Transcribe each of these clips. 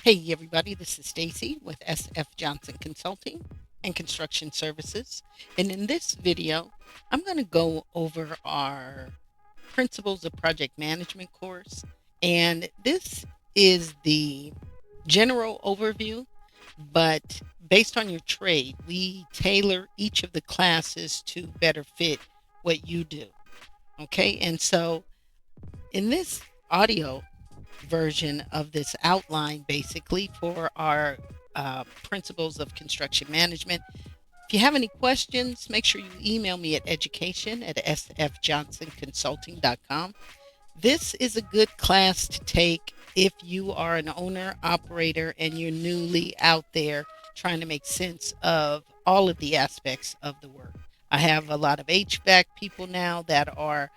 Hey everybody, this is Stacy with SF Johnson Consulting and Construction Services. And in this video, I'm going to go over our Principles of Project Management course. And this is the general overview, but based on your trade, we tailor each of the classes to better fit what you do. Okay, and so in this audio version of this outline, basically, for our principles of construction management. If you have any questions, make sure you email me at education@sfjohnsonconsulting.com. This is a good class to take if you are an owner, operator, and you're newly out there trying to make sense of all of the aspects of the work. I have a lot of HVAC people now that are,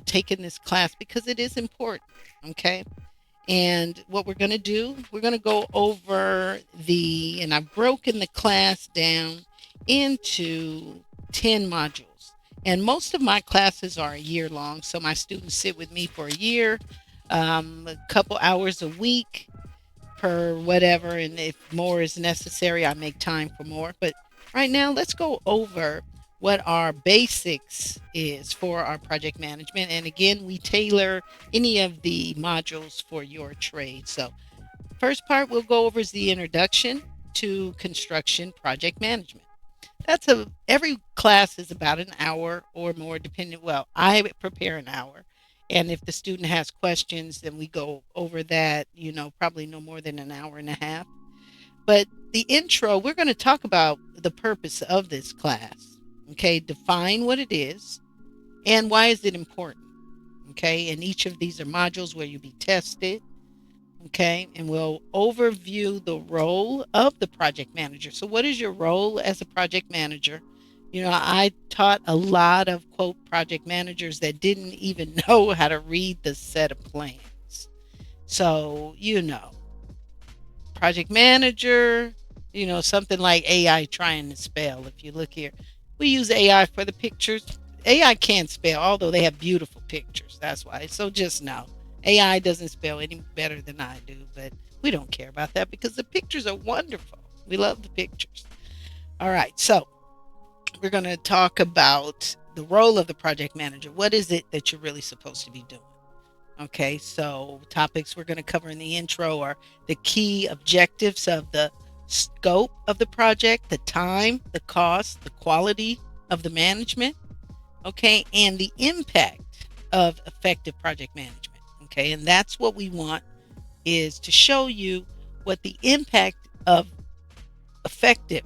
taking this class because it is important. Okay. And what we're going to do, we're going to go over and I've broken the class down into 10 modules. And most of my classes are a year long. So my students sit with me for a year, a couple hours a week per whatever. And if more is necessary, I make time for more. But right now, let's go over what our basics is for our project management. And again, we tailor any of the modules for your trade. So first part we'll go over is the introduction to construction project management. Every class is about an hour or more, depending. Well, I prepare an hour. And if the student has questions, then we go over that, probably no more than an hour and a half. But the intro, we're going to talk about the purpose of this class. Okay, define what it is and why is it important. Okay, and each of these are modules where you'll be tested. Okay, and we'll overview the role of the project manager. So what is your role as a project manager? I taught a lot of, quote, project managers that didn't even know how to read the set of plans. So, project manager, something like AI trying to spell. If you look here, we use AI for the pictures. AI can't spell, although they have beautiful pictures. That's why. So just know, AI doesn't spell any better than I do, but we don't care about that because the pictures are wonderful. We love the pictures. All right, so we're going to talk about the role of the project manager. What is it that you're really supposed to be doing? Okay, so topics we're going to cover in the intro are the key objectives of the scope of the project, the time, the cost, the quality of the management, okay, and the impact of effective project management. Okay, and that's what we want, is to show you what the impact of effective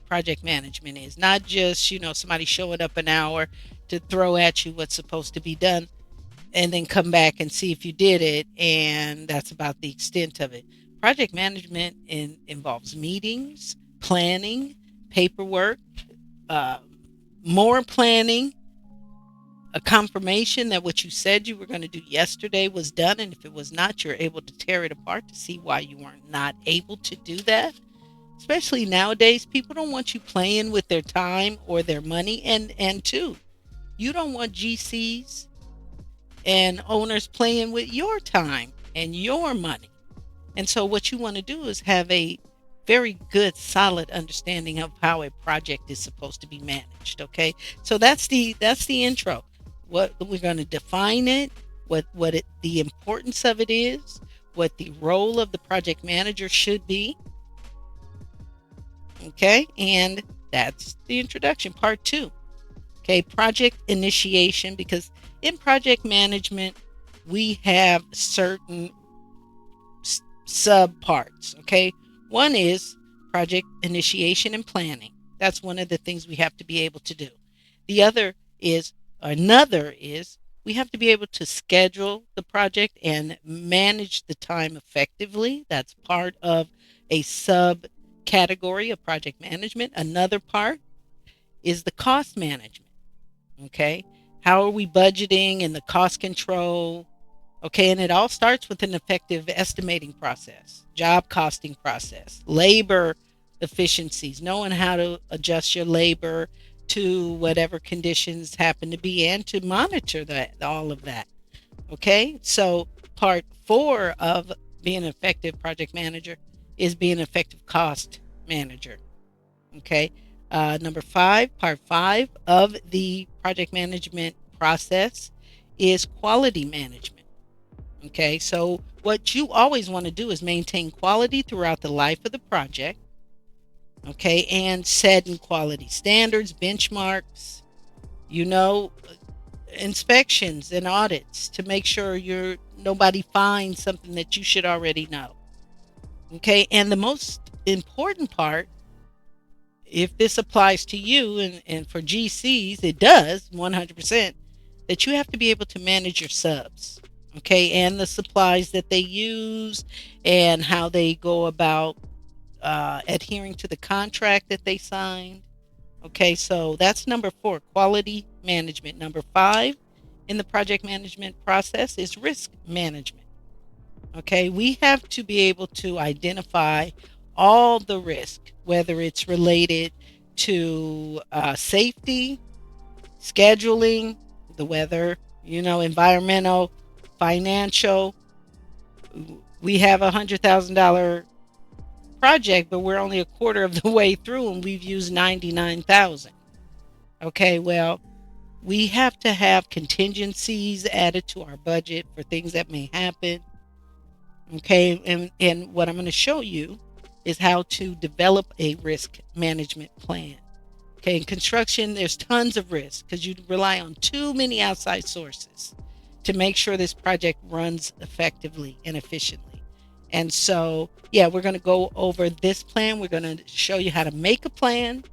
project management is, not just somebody showing up an hour to throw at you what's supposed to be done and then come back and see if you did it, and that's about the extent of it. Project management involves meetings, planning, paperwork, uh, more planning, a confirmation that what you said you were going to do yesterday was done, and if it was not, you're able to tear it apart to see why you were not able to do that. Especially nowadays, people don't want you playing with their time or their money, and two, you don't want GCs and owners playing with your time and your money. And so what you want to do is have a very good, solid understanding of how a project is supposed to be managed. Okay, so that's the intro. What we're going to define it, the importance of it is, what the role of the project manager should be. Okay, and that's the introduction, part 2. Okay, project initiation, because in project management, we have certain sub parts. Okay, one is project initiation and planning. That's one of the things we have to be able to do. Another is we have to be able to schedule the project and manage the time effectively. That's part of a subcategory of project management. Another part is the cost management. Okay, how are we budgeting and the cost control? Okay, and it all starts with an effective estimating process, job costing process, labor efficiencies, knowing how to adjust your labor to whatever conditions happen to be, and to monitor all of that. Okay, so part 4 of being an effective project manager is being an effective cost manager. Okay. Number five, part five of the project management process is quality management. Okay. So, what you always want to do is maintain quality throughout the life of the project. Okay. And setting quality standards, benchmarks, you know, inspections and audits to make sure nobody finds something that you should already know. Okay. And the most important part, if this applies to you and for GCs, it does 100%, that you have to be able to manage your subs, okay, and the supplies that they use and how they go about adhering to the contract that they signed. Okay, so that's number four, quality management. Number five in the project management process is risk management. Okay, we have to be able to identify all the risk, whether it's related to safety, scheduling, the weather, environmental, financial. We have $100,000 project, but we're only a quarter of the way through and we've used 99,000. Okay, well, we have to have contingencies added to our budget for things that may happen. Okay, and what I'm going to show you is how to develop a risk management plan. Okay, in construction, there's tons of risk because you rely on too many outside sources to make sure this project runs effectively and efficiently. And so, yeah, we're going to go over this plan. We're going to show you how to make a plan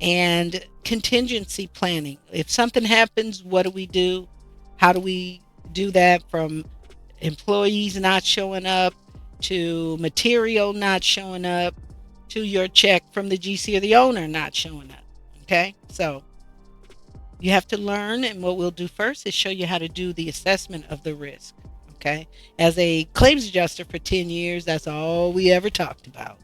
and contingency planning. If something happens, what do we do? How do we do that, from employees not showing up to material not showing up to your check from the GC or the owner not showing up? Okay, so you have to learn, and what we'll do first is show you how to do the assessment of the risk. Okay, as a claims adjuster for 10 years, that's all we ever talked about,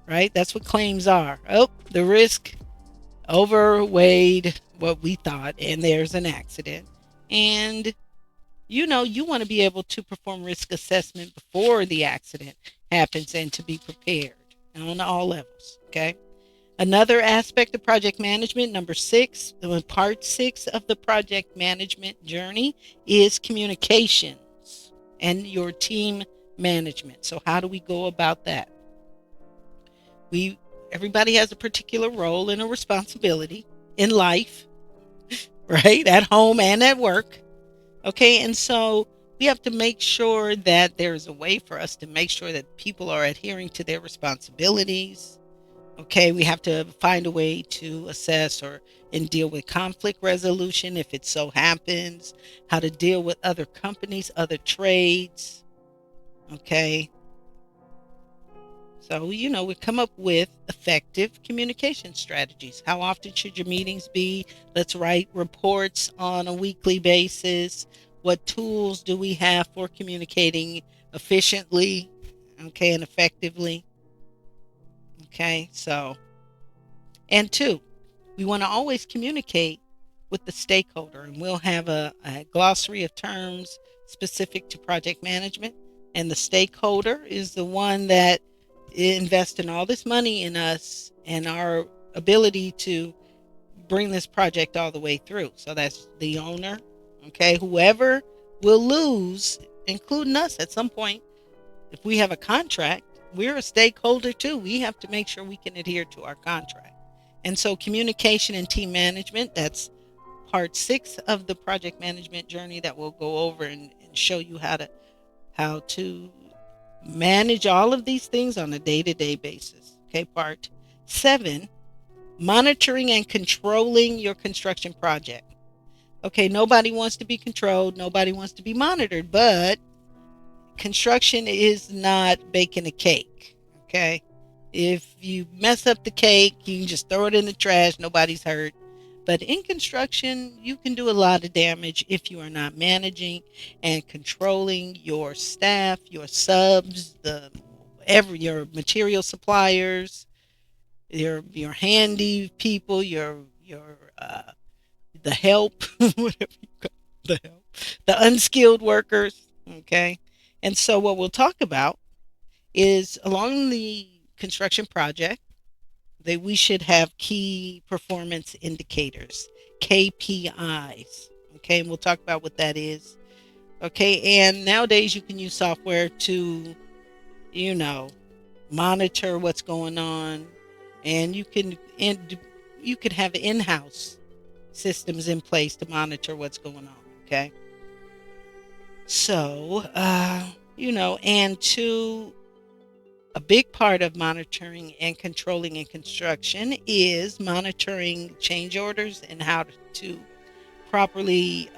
right? That's what claims are. Oh, the risk overweighed what we thought, and there's an accident. And you want to be able to perform risk assessment before the accident happens and to be prepared on all levels. Okay. Another aspect of project management, number six, part six of the project management journey, is communications and your team management. So, how do we go about that? Everybody has a particular role and a responsibility in life, right? At home and at work. Okay, and so we have to make sure that there's a way for us to make sure that people are adhering to their responsibilities. Okay, we have to find a way to assess and deal with conflict resolution if it so happens, how to deal with other companies, other trades. Okay, so, we come up with effective communication strategies. How often should your meetings be? Let's write reports on a weekly basis. What tools do we have for communicating efficiently, okay, and effectively? Okay, so, and two, we want to always communicate with the stakeholder, and we'll have a glossary of terms specific to project management. And the stakeholder is the one that invest in all this money in us and our ability to bring this project all the way through. So that's the owner, okay? Whoever will lose, including us at some point, if we have a contract, we're a stakeholder too. We have to make sure we can adhere to our contract. And so communication and team management, that's part six of the project management journey that we'll go over and show you how to manage all of these things on a day-to-day basis. Okay, part seven, monitoring and controlling your construction project. Okay, nobody wants to be controlled, nobody wants to be monitored, but construction is not baking a cake. Okay, if you mess up the cake, you can just throw it in the trash, nobody's hurt. But in construction, you can do a lot of damage if you are not managing and controlling your staff, your subs, your material suppliers, your handy people, your the help, whatever you call the help, the unskilled workers. Okay, And so, what we'll talk about is along the construction project that we should have key performance indicators, KPIs. Okay, and we'll talk about what that is. Okay, and nowadays you can use software to, you know, monitor what's going on, and you can have in-house systems in place to monitor what's going on. Okay, so and to a big part of monitoring and controlling in construction is monitoring change orders and how to properly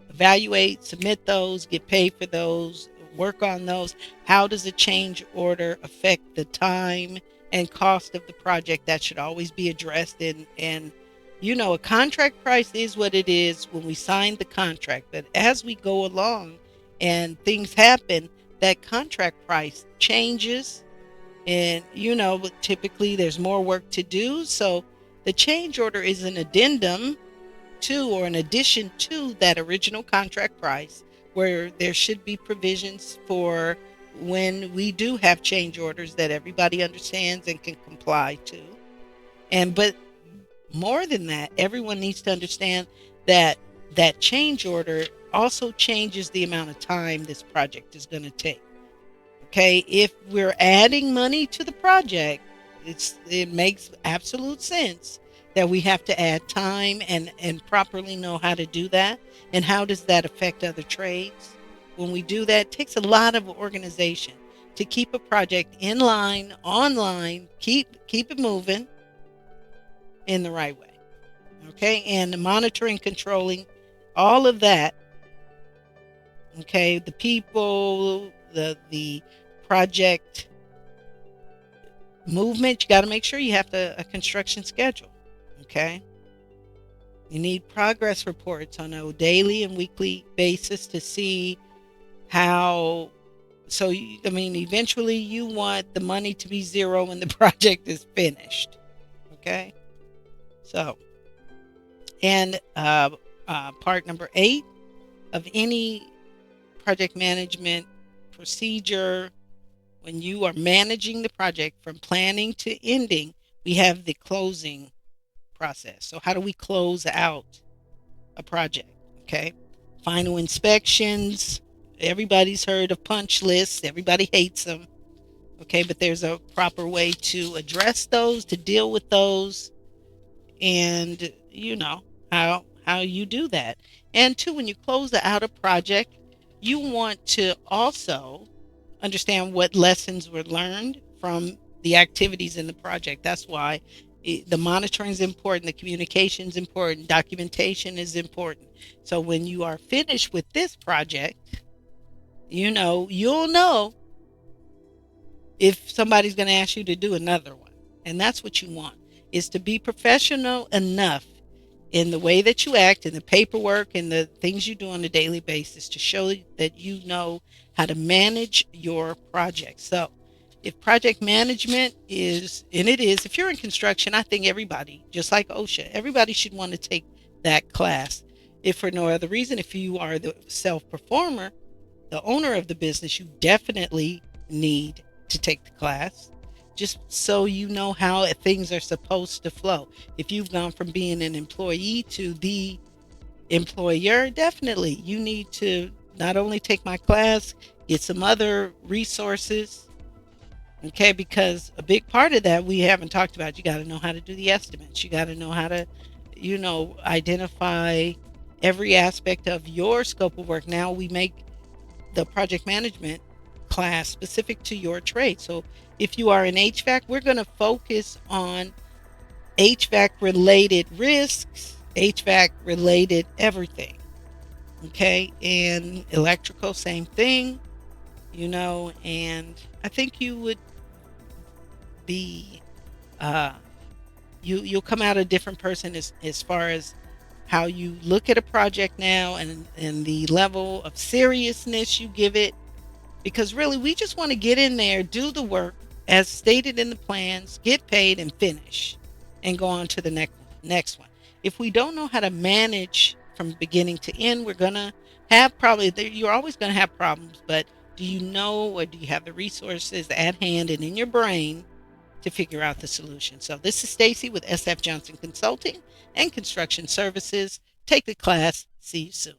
evaluate, submit those, get paid for those, work on those. How does a change order affect the time and cost of the project? That should always be addressed. And a contract price is what it is when we sign the contract. But as we go along and things happen, that contract price changes. And typically there's more work to do. So the change order is an addendum to or an addition to that original contract price, where there should be provisions for when we do have change orders that everybody understands and can comply to. But more than that, everyone needs to understand that that change order also changes the amount of time this project is going to take. Okay, if we're adding money to the project, it makes absolute sense that we have to add time and properly know how to do that. And how does that affect other trades? When we do that, it takes a lot of organization to keep a project in line, online, keep it moving in the right way. Okay, and monitoring, controlling, all of that. Okay, the people, the project movement, you got to make sure you have a construction schedule. Okay, you need progress reports on a daily and weekly basis to see how. So eventually you want the money to be zero when the project is finished. Okay, so and part number 8 of any project management procedure, when you are managing the project from planning to ending, we have the closing process. So how do we close out a project? Okay, final inspections. Everybody's heard of punch lists. Everybody hates them. Okay, but there's a proper way to address those, to deal with those, and how you do that. And two, when you close out a project, you want to also understand what lessons were learned from the activities in the project. That's why the monitoring is important, the communication is important, documentation is important. So when you are finished with this project, you'll know if somebody's going to ask you to do another one. And that's what you want, is to be professional enough in the way that you act, in the paperwork and the things you do on a daily basis, to show that you know how to manage your project. So if project management is, and it is, if you're in construction, I think everybody, just like OSHA, everybody should want to take that class. If for no other reason, if you are the self-performer, the owner of the business, you definitely need to take the class, just so you know how things are supposed to flow. If you've gone from being an employee to the employer, definitely you need to not only take my class, get some other resources. Okay, because a big part of that we haven't talked about, you got to know how to do the estimates. You got to know how to, identify every aspect of your scope of work. Now we make the project management class specific to your trade. So if you are in HVAC, we're going to focus on HVAC related risks, HVAC related everything. Okay, and electrical, same thing, and I think you would be you'll come out a different person as far as how you look at a project now, and the level of seriousness you give it. Because really, we just want to get in there, do the work as stated in the plans, get paid, and finish, and go on to the next one. If we don't know how to manage from beginning to end, we're gonna have you're always gonna have problems. But Do you know, or do you have the resources at hand and in your brain to figure out the solution? So this is Stacy with SF Johnson Consulting and Construction Services. Take the class. See you soon.